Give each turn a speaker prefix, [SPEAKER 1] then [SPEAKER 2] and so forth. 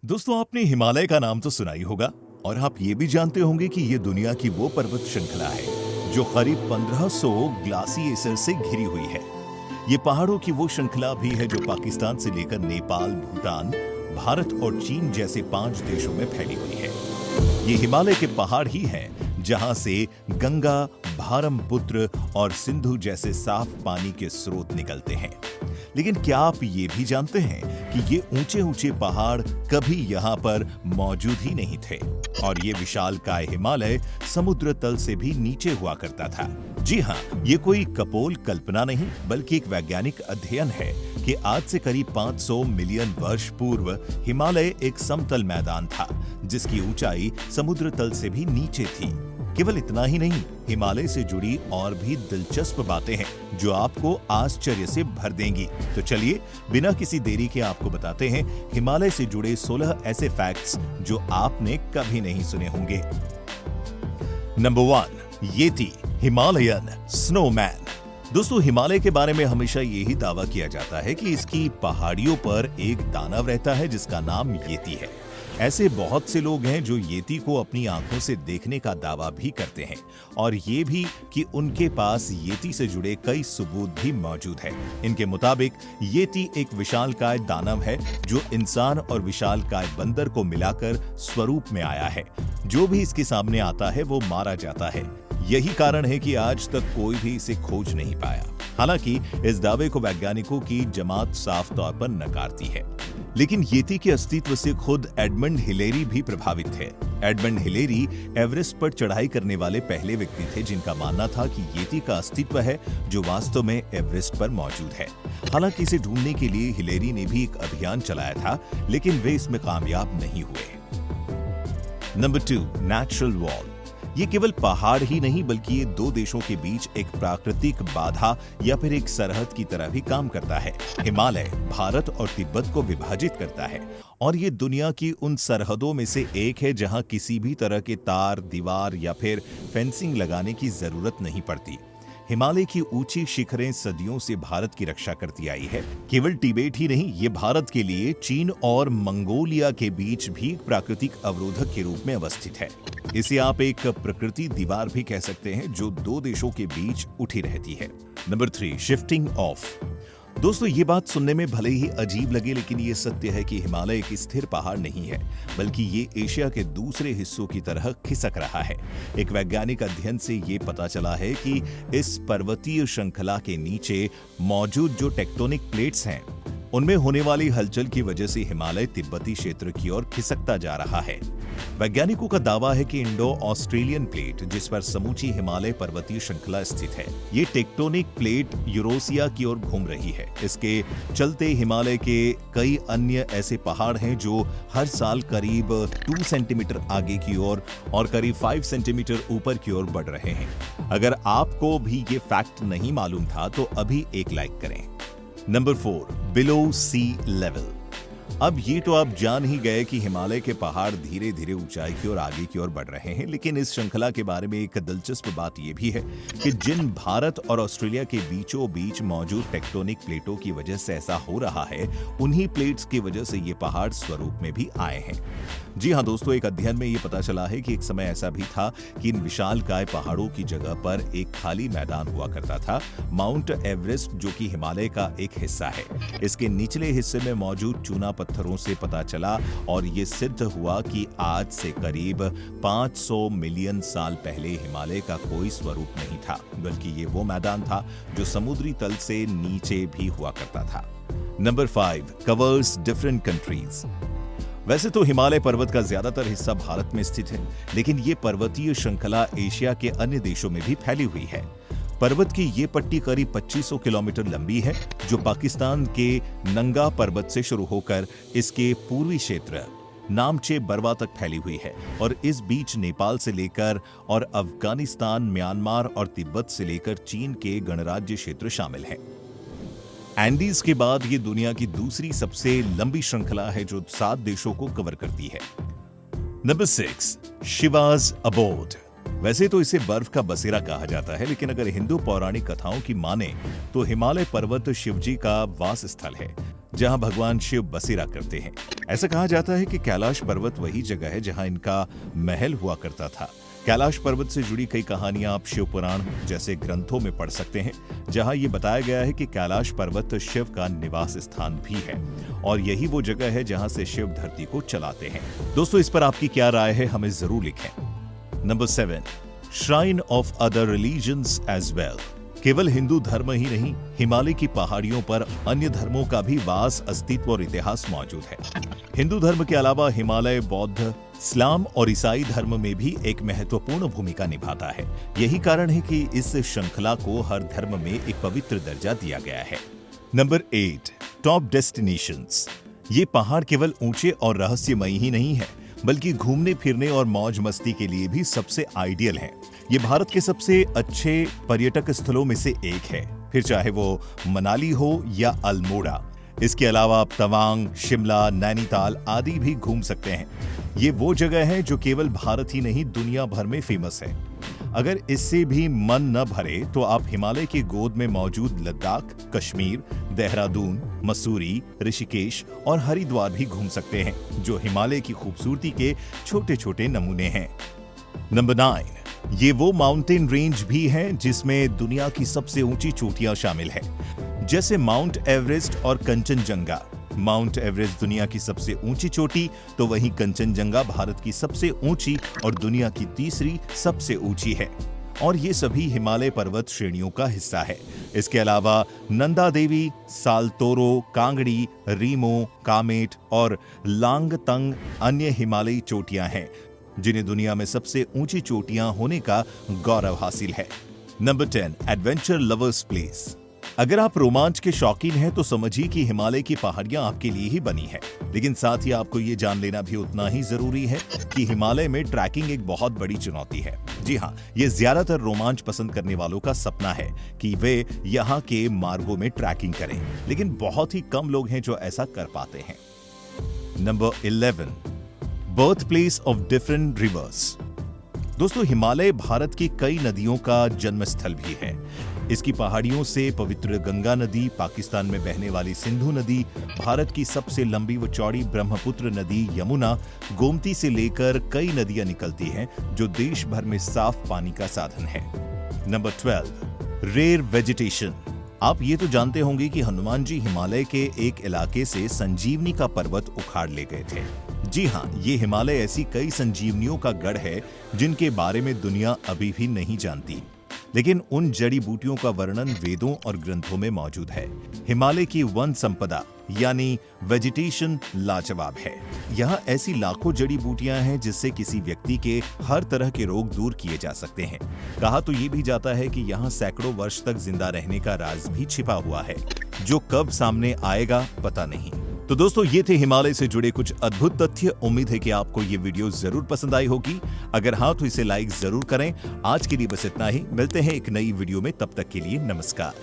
[SPEAKER 1] दोस्तों, आपने हिमालय का नाम तो सुना ही होगा और आप ये भी जानते होंगे कि ये दुनिया की वो पर्वत श्रृंखला है जो करीब 1500 ग्लासियर्स से घिरी हुई है। ये पहाड़ों की वो श्रृंखला भी है जो पाकिस्तान से लेकर नेपाल, भूटान, भारत और चीन जैसे 5 देशों में फैली हुई है। ये हिमालय के पहाड़ ही हैं जहां से गंगा, ब्रह्मपुत्र और सिंधु जैसे साफ पानी के स्रोत निकलते हैं। लेकिन क्या आप ये भी जानते हैं कि ये ऊंचे ऊंचे पहाड़ कभी यहाँ पर मौजूद ही नहीं थे और ये विशालकाय हिमालय समुद्र तल से भी नीचे हुआ करता था। जी हाँ, ये कोई कपोल कल्पना नहीं बल्कि एक वैज्ञानिक अध्ययन है कि आज से करीब 500 मिलियन वर्ष पूर्व हिमालय एक समतल मैदान था जिसकी ऊंचाई समुद्र तल से भी नीचे थी। केवल इतना ही नहीं, हिमालय से जुड़ी और भी दिलचस्प बातें हैं जो आपको आश्चर्य से भर देंगी। तो चलिए बिना किसी देरी के आपको बताते हैं हिमालय से जुड़े 16 ऐसे फैक्ट्स जो आपने कभी नहीं सुने होंगे। नंबर 1, येती, हिमालयन स्नोमैन। दोस्तों, हिमालय के बारे में हमेशा यही दावा किया जाता है कि इसकी पहाड़ियों पर एक दानव रहता है जिसका नाम येती है। ऐसे बहुत से लोग हैं जो येती को अपनी आंखों से देखने का दावा भी करते हैं और ये भी कि उनके पास येती से जुड़े कई सबूत भी मौजूद हैं। इनके मुताबिक येती एक विशालकाय दानव है जो इंसान और विशालकाय बंदर को मिलाकर स्वरूप में आया है। जो भी इसके सामने आता है वो मारा जाता है। यही कारण है कि आज तक कोई भी इसे खोज नहीं पाया। हालांकि इस दावे को वैज्ञानिकों की जमात साफ तौर पर नकारती है। लेकिन येती के अस्तित्व से खुद एडमंड हिलेरी भी प्रभावित थे। एडमंड हिलेरी एवरेस्ट पर चढ़ाई करने वाले पहले व्यक्ति थे जिनका मानना था कि येती का अस्तित्व है जो वास्तव में एवरेस्ट पर मौजूद है। हालांकि इसे ढूंढने के लिए हिलेरी ने भी एक अभियान चलाया था लेकिन वे इसमें कामयाब नहीं हुए। Number 2, natural wall. ये केवल पहाड़ ही नहीं बल्कि ये 2 देशों के बीच एक प्राकृतिक बाधा या फिर एक सरहद की तरह भी काम करता है। हिमालय भारत और तिब्बत को विभाजित करता है और ये दुनिया की उन सरहदों में से एक है जहां किसी भी तरह के तार, दीवार या फिर फेंसिंग लगाने की जरूरत नहीं पड़ती। हिमालय की ऊंची शिखरें सदियों से भारत की रक्षा करती आई है। केवल तिब्बत ही नहीं, ये भारत के लिए चीन और मंगोलिया के बीच भी एक प्राकृतिक अवरोधक के रूप में अवस्थित है। इसे आप एक प्रकृति दीवार भी कह सकते हैं जो 2 देशों के बीच उठी रहती है। Number 3, shifting of. दोस्तों, ये बात सुनने में भले ही अजीब लगे लेकिन ये सत्य है कि हिमालय एक स्थिर पहाड़ नहीं है बल्कि ये एशिया के दूसरे हिस्सों की तरह खिसक रहा है। एक वैज्ञानिक अध्ययन से ये पता चला है कि इस पर्वतीय श्रृंखला के नीचे मौजूद जो टेक्टोनिक प्लेट्स हैं उनमें होने वाली हलचल की वजह से हिमालय तिब्बती क्षेत्र की ओर खिसकता जा रहा है। वैज्ञानिकों का दावा है कि इंडो ऑस्ट्रेलियन प्लेट जिस पर समूची हिमालय पर्वतीय श्रृंखला स्थित है, ये टेक्टोनिक प्लेट यूरोसिया की ओर घूम रही है। इसके चलते हिमालय के कई अन्य ऐसे पहाड़ हैं जो हर साल करीब 2 सेंटीमीटर आगे की ओर और करीब 5 सेंटीमीटर ऊपर की ओर बढ़ रहे हैं। अगर आपको भी ये फैक्ट नहीं मालूम था तो अभी एक लाइक करें। नंबर 4, बिलो सी लेवल। अब ये तो आप जान ही गए कि हिमालय के पहाड़ धीरे धीरे ऊंचाई की ओर आगे की ओर बढ़ रहे हैं, लेकिन इस श्रृंखला के बारे में एक दिलचस्प बात यह भी है कि जिन भारत और ऑस्ट्रेलिया के बीचों बीच मौजूद टेक्टोनिक प्लेटों की वजह से ऐसा हो रहा है, उन्हीं प्लेट्स की वजह से ये पहाड़ स्वरूप में भी आए हैं। जी हाँ दोस्तों, एक अध्ययन में ये पता चला है कि एक समय ऐसा भी था कि इन विशालकाय पहाड़ों की जगह पर एक खाली मैदान हुआ करता था, माउंट एवरेस्ट, जो कि हिमालय का एक हिस्सा है। इसके निचले हिस्से में मौजूद चूना पत्थरों से पता चला और ये सिद्ध हुआ कि आज से करीब 500 मिलियन साल पहले हिमालय का कोई स्वरूप नहीं था बल्कि ये वो मैदान था जो समुद्री तल से नीचे भी हुआ करता था। Number 5, covers different countries. वैसे तो हिमालय पर्वत का ज्यादातर हिस्सा भारत में स्थित है, लेकिन ये पर्वतीय श्रृंखला एशिया के अन्य देशों में भी फैली हुई है। पर्वत की ये पट्टी करीब 2500 किलोमीटर लंबी है जो पाकिस्तान के नंगा पर्वत से शुरू होकर इसके पूर्वी क्षेत्र नामचे बरवा तक फैली हुई है और इस बीच नेपाल से लेकर और अफगानिस्तान, म्यांमार और तिब्बत से लेकर चीन के गणराज्य क्षेत्र शामिल हैं। एंडीज के बाद ये दुनिया की दूसरी सबसे लंबी श्रृंखला है जो 7 देशों को कवर करती है। Number 6, Shiva's abode. वैसे तो इसे बर्फ का बसेरा कहा जाता है, लेकिन अगर हिंदू पौराणिक कथाओं की माने तो हिमालय पर्वत शिवजी का वास स्थल है जहां भगवान शिव बसेरा करते हैं। ऐसा कहा जाता है कि कैलाश पर्वत वही जगह है जहां इनका महल हुआ करता था। कैलाश पर्वत से जुड़ी कई कहानियां आप शिव पुराण जैसे ग्रंथों में पढ़ सकते हैं, जहां ये बताया गया है कि कैलाश पर्वत शिव का निवास स्थान भी है और यही वो जगह है जहां से शिव धरती को चलाते हैं। दोस्तों, इस पर आपकी क्या राय है, हमें जरूर लिखें। Number 7, shrine of other religions as well. केवल हिंदू धर्म ही नहीं, हिमालय की पहाड़ियों पर अन्य धर्मों का भी वास, अस्तित्व और इतिहास मौजूद है। हिंदू धर्म के अलावा हिमालय बौद्ध, इस्लाम और ईसाई धर्म में भी एक महत्वपूर्ण भूमिका निभाता है। यही कारण है कि इस श्रृंखला को हर धर्म में एक पवित्र दर्जा दिया गया है। Number 8, top destinations. ये पहाड़ केवल ऊंचे और रहस्यमयी ही नहीं है, बल्कि घूमने फिरने और मौज मस्ती के लिए भी सबसे आइडियल है। ये भारत के सबसे अच्छे पर्यटक स्थलों में से एक है, फिर चाहे वो मनाली हो या अल्मोड़ा। इसके अलावा आप तवांग, शिमला, नैनीताल आदि भी घूम सकते हैं। ये वो जगह है जो केवल भारत ही नहीं, दुनिया भर में फेमस है। अगर इससे भी मन न भरे तो आप हिमालय की गोद में मौजूद लद्दाख, कश्मीर, देहरादून, मसूरी, ऋषिकेश और हरिद्वार भी घूम सकते हैं, जो हिमालय की खूबसूरती के छोटे छोटे नमूने हैं। नंबर 9, ये वो माउंटेन रेंज भी है जिसमें दुनिया की सबसे ऊंची चोटियां शामिल है, जैसे माउंट एवरेस्ट और कंचनजंगा। माउंट एवरेस्ट दुनिया की सबसे ऊंची चोटी, तो वहीं कंचनजंगा भारत की सबसे ऊंची और दुनिया की तीसरी सबसे ऊंची है, और ये सभी हिमालय पर्वत श्रेणियों का हिस्सा है। इसके अलावा नंदा देवी, सालतोरो, कांगड़ी, रीमो, कामेट और लांगतंग अन्य हिमालयी चोटियां हैं, जिन्हें दुनिया में सबसे ऊंची चोटियां होने का गौरव हासिल है। Number 10, adventure lovers place. अगर आप रोमांच के शौकीन हैं तो समझिए कि हिमालय की पहाड़ियां आपके लिए ही बनी है, लेकिन साथ ही आपको ये जान लेना भी उतना ही जरूरी है कि हिमालय में ट्रैकिंग एक बहुत बड़ी चुनौती है। जी हाँ, ये ज्यादातर रोमांच पसंद करने वालों का सपना है कि वे यहाँ के मार्गों में ट्रैकिंग करें, लेकिन बहुत ही कम लोग हैं जो ऐसा कर पाते हैं। Number 11, birth place of different reverse. दोस्तों, हिमालय भारत की कई नदियों का जन्मस्थल भी है। इसकी पहाड़ियों से पवित्र गंगा नदी, पाकिस्तान में बहने वाली सिंधु नदी, भारत की सबसे लंबी व चौड़ी ब्रह्मपुत्र नदी यमुना, गोमती से लेकर कई नदियां निकलती हैं जो देश भर में साफ पानी का साधन है। Number 12, rare vegetation. आप ये तो जानते होंगे कि हनुमान जी हिमालय के एक इलाके से संजीवनी का पर्वत उखाड़ ले गए थे। जी हाँ, ये हिमालय ऐसी कई संजीवनियों का गढ़ है जिनके बारे में दुनिया अभी भी नहीं जानती, लेकिन उन जड़ी बूटियों का वर्णन वेदों और ग्रंथों में मौजूद है। हिमालय की वन संपदा यानी वेजिटेशन लाजवाब है। यहाँ ऐसी लाखों जड़ी बूटियां हैं जिससे किसी व्यक्ति के हर तरह के रोग दूर किए जा सकते हैं। कहा तो ये भी जाता है कि यहाँ सैकड़ों वर्ष तक जिंदा रहने का राज भी छिपा हुआ है, जो कब सामने आएगा पता नहीं। तो दोस्तों, ये थे हिमालय से जुड़े कुछ अद्भुत तथ्य। उम्मीद है कि आपको ये वीडियो जरूर पसंद आई होगी। अगर हाँ तो इसे लाइक जरूर करें। आज के लिए बस इतना ही। मिलते हैं एक नई वीडियो में, तब तक के लिए नमस्कार।